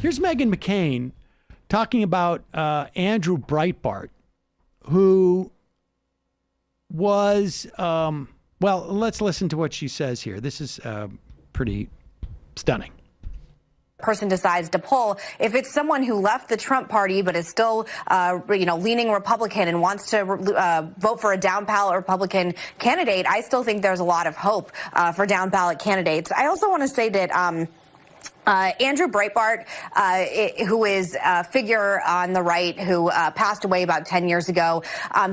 Here's Meghan McCain talking about Andrew Breitbart, who was, well, let's listen to what she says here. This is pretty stunning. Person decides to pull, if it's someone who left the Trump party but is still leaning Republican and wants to vote for a down ballot Republican candidate, I still think there's a lot of hope for down ballot candidates. I also want to say that Andrew Breitbart, who is a figure on the right who passed away about 10 years ago,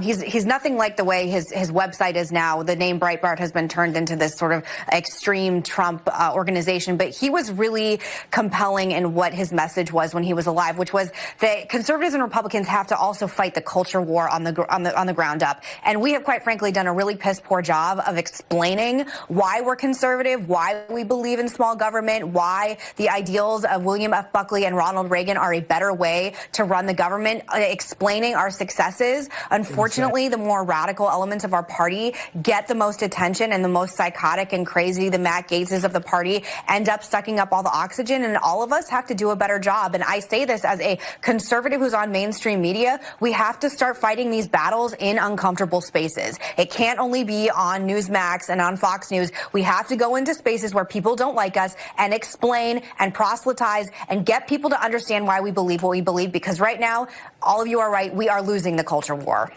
he's nothing like the way his website is now. The name Breitbart has been turned into this sort of extreme Trump organization, but he was really compelling in what his message was when he was alive, which was that conservatives and Republicans have to also fight the culture war on the ground up. And we have, quite frankly, done a really piss poor job of explaining why we're conservative, why we believe in small government, why the ideals of William F. Buckley and Ronald Reagan are a better way to run the government, explaining our successes. Unfortunately, the more radical elements of our party get the most attention, and the most psychotic and crazy, the Matt Gaetzes of the party, end up sucking up all the oxygen, and all of us have to do a better job. And I say this as a conservative who's on mainstream media. We have to start fighting these battles in uncomfortable spaces. It can't only be on Newsmax and on Fox News. We have to go into spaces where people don't like us and explain and proselytize and get people to understand why we believe what we believe, because right now, all of you are right, we are losing the culture war,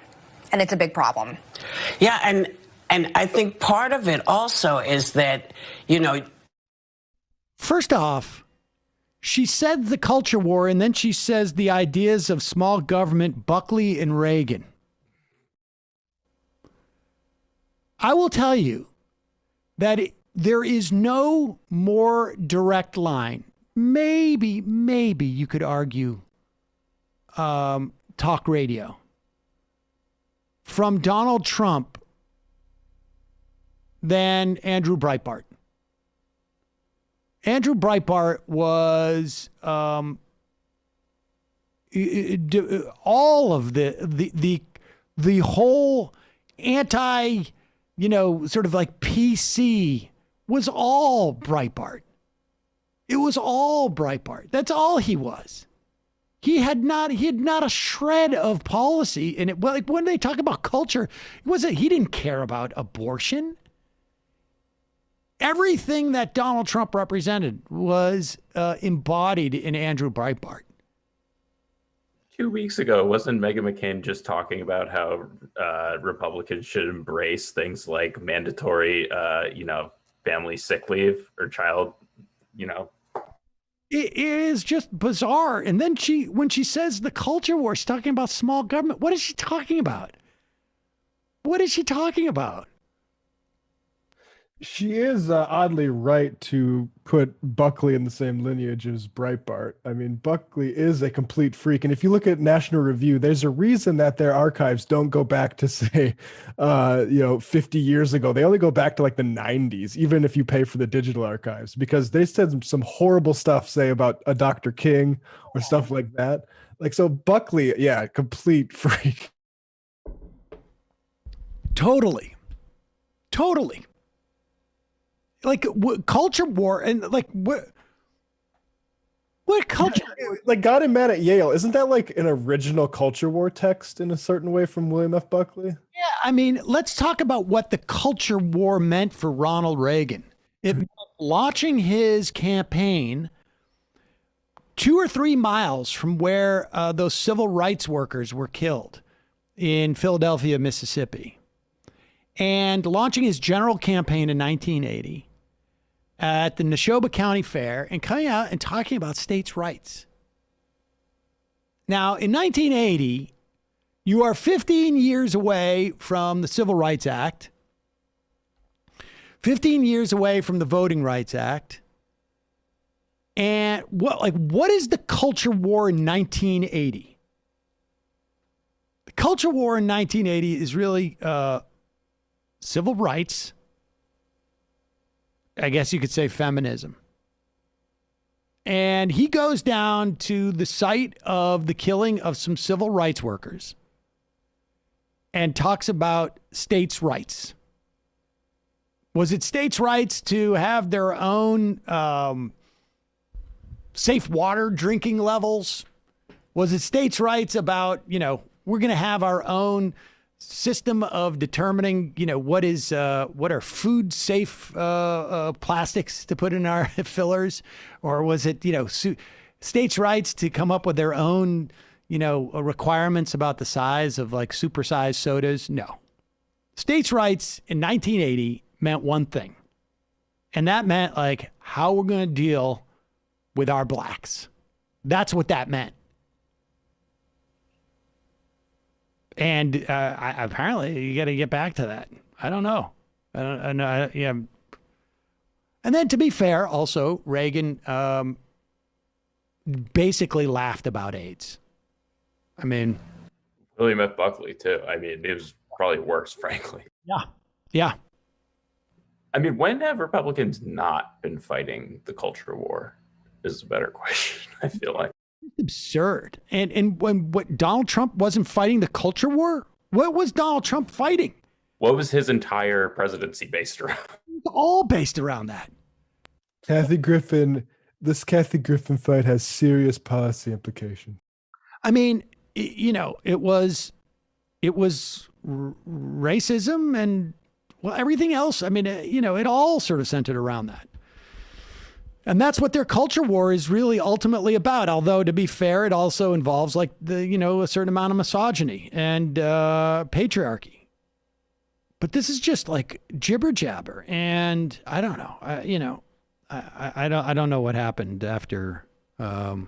and it's a big problem. Yeah, and I think part of it also is that, First off, she said the culture war, and then she says the ideas of small government, Buckley and Reagan. I will tell you that there is no more direct line. Maybe you could argue talk radio from Donald Trump than Andrew Breitbart. Andrew Breitbart was all of the whole anti, sort of like PC was all Breitbart. It was all Breitbart. That's all he was. He had not a shred of policy in it. Well, like when they talk about culture, he didn't care about abortion. Everything that Donald Trump represented was embodied in Andrew Breitbart. 2 weeks ago, wasn't Meghan McCain just talking about how Republicans should embrace things like mandatory, family sick leave or child, It is just bizarre. And then when she says the culture war, she's talking about small government. What is she talking about? What is she talking about? She is oddly right to put Buckley in the same lineage as Breitbart. I mean, Buckley is a complete freak. And if you look at National Review, there's a reason that their archives don't go back to, say, 50 years ago. They only go back to like the 90s, even if you pay for the digital archives, because they said some horrible stuff, say, about a Dr. King or stuff like that. Like, so Buckley, yeah, complete freak. Totally. Like culture war and like what culture? Like God and Man at Yale, isn't that like an original culture war text in a certain way from William F. Buckley? Yeah, I mean, let's talk about what the culture war meant for Ronald Reagan. It meant launching his campaign 2 or 3 miles from where those civil rights workers were killed in Philadelphia, Mississippi, and launching his general campaign in 1980. At the Neshoba County Fair and coming out and talking about states' rights. Now, in 1980, you are 15 years away from the Civil Rights Act, 15 years away from the Voting Rights Act. And what is the culture war in 1980? The culture war in 1980 is really civil rights. I guess you could say feminism. And he goes down to the site of the killing of some civil rights workers and talks about states' rights. Was it states' rights to have their own safe water drinking levels? Was it states' rights about, we're going to have our own system of determining, what are food safe plastics to put in our fillers? Or was it, states' rights to come up with their own, requirements about the size of like supersized sodas? No. States' rights in 1980 meant one thing. And that meant like how we're going to deal with our blacks. That's what that meant. And apparently you got to get back to that. I don't know. I know. Yeah. And then to be fair, also Reagan basically laughed about AIDS. I mean, William F. Buckley too. I mean, it was probably worse, frankly. Yeah. Yeah. I mean, when have Republicans not been fighting the culture war is a better question, I feel like. It's absurd. And when Donald Trump wasn't fighting the culture war, what was Donald Trump fighting? What was his entire presidency based around? It's all based around that. This Kathy Griffin fight has serious policy implications. I mean, it was racism and everything else. I mean, it all sort of centered around that. And that's what their culture war is really ultimately about. Although, to be fair, it also involves like a certain amount of misogyny and patriarchy. But this is just like jibber jabber. And I don't know. I don't know what happened after Meghan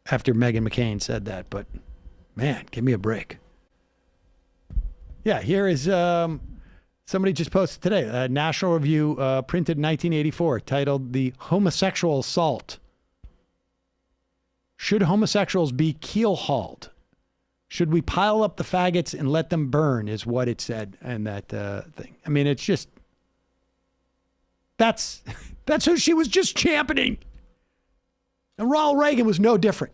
McCain said that. But man, give me a break. Yeah, here is somebody just posted today, a National Review printed in 1984 titled The Homosexual Assault. Should homosexuals be keel-hauled? Should we pile up the faggots and let them burn is what it said in that thing. I mean, it's just, that's who she was just championing. And Ronald Reagan was no different.